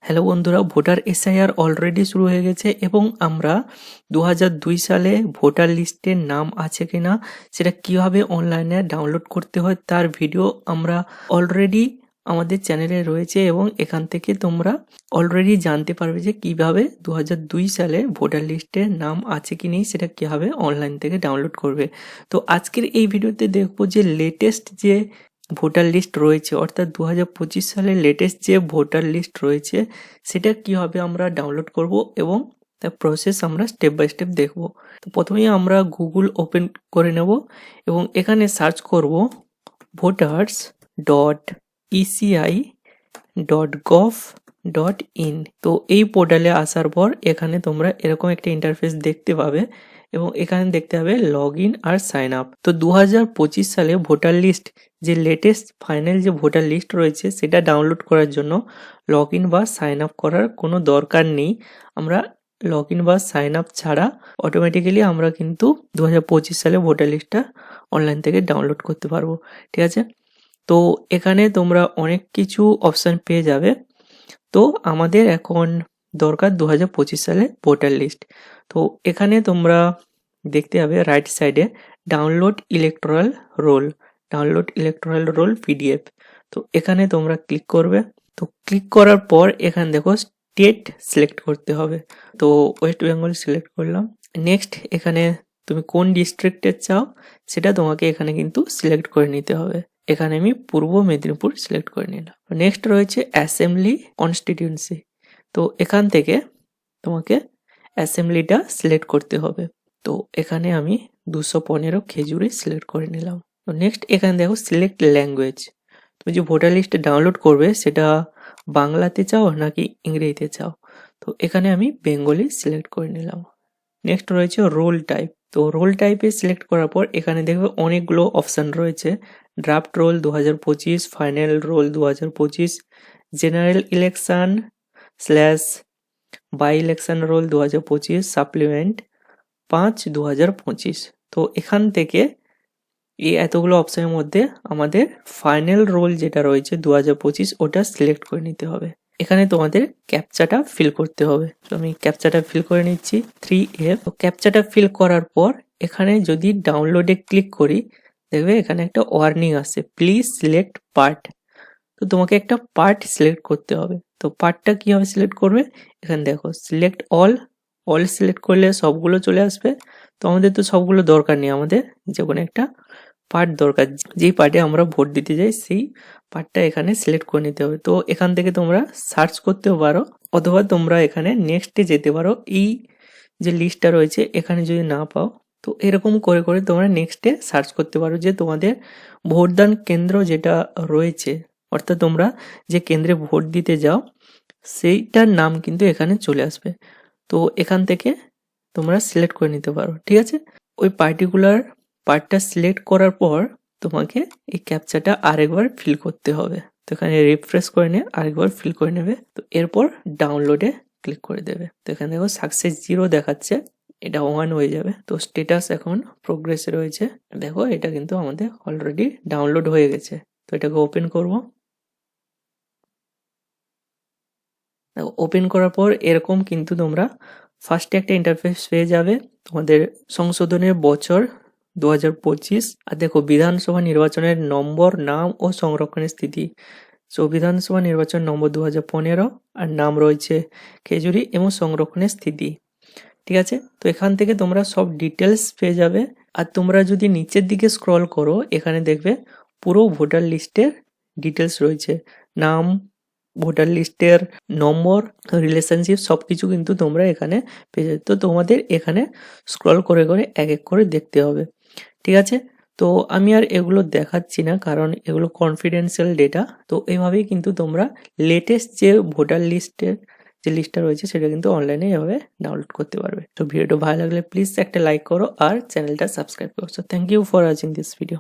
Hello বন্ধুরা, voter SIR already শুরু হয়ে গেছে এবং আমরা 2002 সালে ভোটার লিস্টের নাম আছে কিনা সেটা কিভাবে অনলাইনে ডাউনলোড করতে হয় তার ভিডিও আমরা অলরেডি আমাদের চ্যানেলে রয়েছে এবং এখান থেকে তোমরা অলরেডি জানতে পারবে যে কিভাবে 2002 সালে ভোটার লিস্টের নাম আছে কি নেই সেটা কিভাবে অনলাইন থেকে ডাউনলোড করবে। তো আজকের এই ভিডিওতে দেখবো যে লেটেস্ট যে ভোটার লিস্ট রয়েছে অর্থাৎ 2025 সালের লেটেস্ট যে ভোটার লিস্ট রয়েছে সেটা কিভাবে আমরা ডাউনলোড করব এবং তার প্রসেস আমরা স্টেপ বাই স্টেপ দেখব। তো প্রথমেই আমরা গুগল ওপেন করে নেব এবং এখানে সার্চ করব voters.eci.gov.in। তো এই পোর্টালে আসার পর এখানে তোমরা এরকম একটা ইন্টারফেস দেখতে পাবে এবং এখানে দেখতে হবে লগ ইন আর সাইন আপ। তো 2025 সালে ভোটার লিস্ট যে লেটেস্ট ফাইনাল যে ভোটার লিস্ট রয়েছে সেটা ডাউনলোড করার জন্য লগ ইন বা সাইন আপ করার কোনো দরকার নেই। আমরা লগ ইন বা সাইন আপ ছাড়া অটোমেটিক্যালি আমরা কিন্তু 2025 সালে ভোটার লিস্টটা অনলাইন থেকে ডাউনলোড করতে পারবো। ঠিক আছে, তো এখানে তোমরা অনেক কিছু অপশান পেয়ে যাবে। তো আমাদের এখন দরকার 2025 সালে ভোটার লিস্ট। তো এখানে তোমরা দেখতে হবে রাইট সাইডে ডাউনলোড ইলেকটোরাল রোল পিডিএফ। তো এখানে তোমরা ক্লিক করবে। তো ক্লিক করার পর এখানে দেখো স্টেট সিলেক্ট করতে হবে। তো ওয়েস্ট বেঙ্গল সিলেক্ট করলাম। নেক্সট এখানে তুমি কোন ডিস্ট্রিক্টে চাও সেটা তোমাকে এখানে কিন্তু সিলেক্ট করে নিতে হবে। এখানে আমি পূর্ব মেদিনীপুর সিলেক্ট করে নিলাম। নেক্সট রয়েছে অ্যাসেম্বলি কনস্টিটিউয়েন্সি। তো এখান থেকে তোমাকে অ্যাসেম্বলিটা সিলেক্ট করতে হবে। তো এখানে আমি 215 খেজুরি সিলেক্ট করে নিলাম। তো নেক্সট এখানে দেখো সিলেক্ট ল্যাঙ্গুয়েজ। তুমি যে ভোটার লিস্ট ডাউনলোড করবে সেটা বাংলাতে চাও নাকি ইংরেজিতে চাও। তো এখানে আমি বেঙ্গলি সিলেক্ট করে নিলাম। নেক্সট রয়েছে রোল টাইপ। তো রোল টাইপে সিলেক্ট করার পর এখানে দেখবে অনেকগুলো অপশান রয়েছে। Draft roll 2025, final roll 2025, general election / by election roll 2025, supplement 5/2025। তো এখান থেকে এই এতগুলো অপশানের মধ্যে আমাদের ফাইনাল রোল যেটা রয়েছে 2025 ওটা সিলেক্ট করে নিতে হবে। এখানে তোমাদের ক্যাপচাটা ফিল করতে হবে। তো আমি ক্যাপচাটা ফিল করে নিচ্ছি 3F। তো ক্যাপচাটা ফিল করার পর এখানে যদি ডাউনলোডে ক্লিক করি দেখবে এখানে একটা ওয়ার্নিং আসে, প্লিজ সিলেক্ট পার্ট। তো তোমাকে একটা পার্ট সিলেক্ট করতে হবে। তো পার্টটা কিভাবে সিলেক্ট করবে এখানে দেখো সিলেক্ট অল সিলেক্ট করলে সবগুলো চলে আসবে। তো আমাদের তো সবগুলো দরকার নেই, আমাদের যে কোনো একটা পার্ট দরকার, যেই পার্টে আমরা ভোট দিতে যাই সেই পার্টটা এখানে সিলেক্ট করে নিতে হবে। তো এখান থেকে তোমরা সার্চ করতেও পারো অথবা তোমরা এখানে নেক্সটে যেতে পারো। এই যে লিস্টটা রয়েছে এখানে যদি না পাও তো এরকম করে করে তোমরা নেক্সটে সার্চ করতে পারো যে তোমাদের ভোটদান কেন্দ্র যেটা রয়েছে অর্থাৎ তোমরা যে কেন্দ্রে ভোট দিতে যাও সেইটার নাম কিন্তু এখানে চলে আসবে। তো এখান থেকে তোমরা সিলেক্ট করে নিতে পারো। ঠিক আছে, ওই পার্টিকুলার পার্টটা সিলেক্ট করার পর তোমাকে এই ক্যাপচাটা আরেকবার ফিল করতে হবে। তো এখানে রিফ্রেশ করে নিয়ে আরেকবার ফিল করে নেবে। তো এরপর ডাউনলোডে ক্লিক করে দেবে। তো এখানে দেখো সাকসেস 0 দেখাচ্ছে, এটা 1 হয়ে যাবে। তো স্ট্যাটাস এখন প্রোগ্রেসে রয়েছে। দেখো এটা কিন্তু আমাদের অলরেডি ডাউনলোড হয়ে গেছে। তো এটাকে ওপেন করব। ওপেন করার পর এরকম কিন্তু তোমরা ফার্স্টে একটা ইন্টারফেস পেয়ে যাবে, তোমাদের সংশোধনের বছর 2025। আর দেখো বিধানসভা নির্বাচনের নম্বর, নাম ও সংরক্ষণের স্থিতি। সো বিধানসভা নির্বাচন নম্বর 2015 আর নাম রয়েছে খেজুরি এবং সংরক্ষণের স্থিতি। ঠিক আছে, তো এখান থেকে তোমরা সব ডিটেলস পেয়ে যাবে। আর তোমরা যদি নিচের দিকে স্ক্রল করো এখানে দেখবে পুরো ভোটার লিস্টের ডিটেলস রয়েছে, নাম, ভোটার লিস্টের নম্বর, রিলেশনশিপ সবকিছু কিন্তু তোমরা এখানে পেয়ে যাবে। তো তোমাদের এখানে স্ক্রল করে করে এক এক করে দেখতে হবে। ঠিক আছে, তো আমি আর এগুলো দেখাচ্ছি না কারণ এগুলো কনফিডেন্সিয়াল ডেটা। তো এইভাবেই কিন্তু তোমরা লেটেস্ট যে ভোটার লিস্টের যে লিস্টটা রয়েছে সেটা কিন্তু অনলাইনে এভাবে ডাউনলোড করতে পারবে। তো ভিডিওটা ভালো লাগলে প্লিজ একটা লাইক করো আর চ্যানেলটা সাবস্ক্রাইব করো। So thank you for watching this video.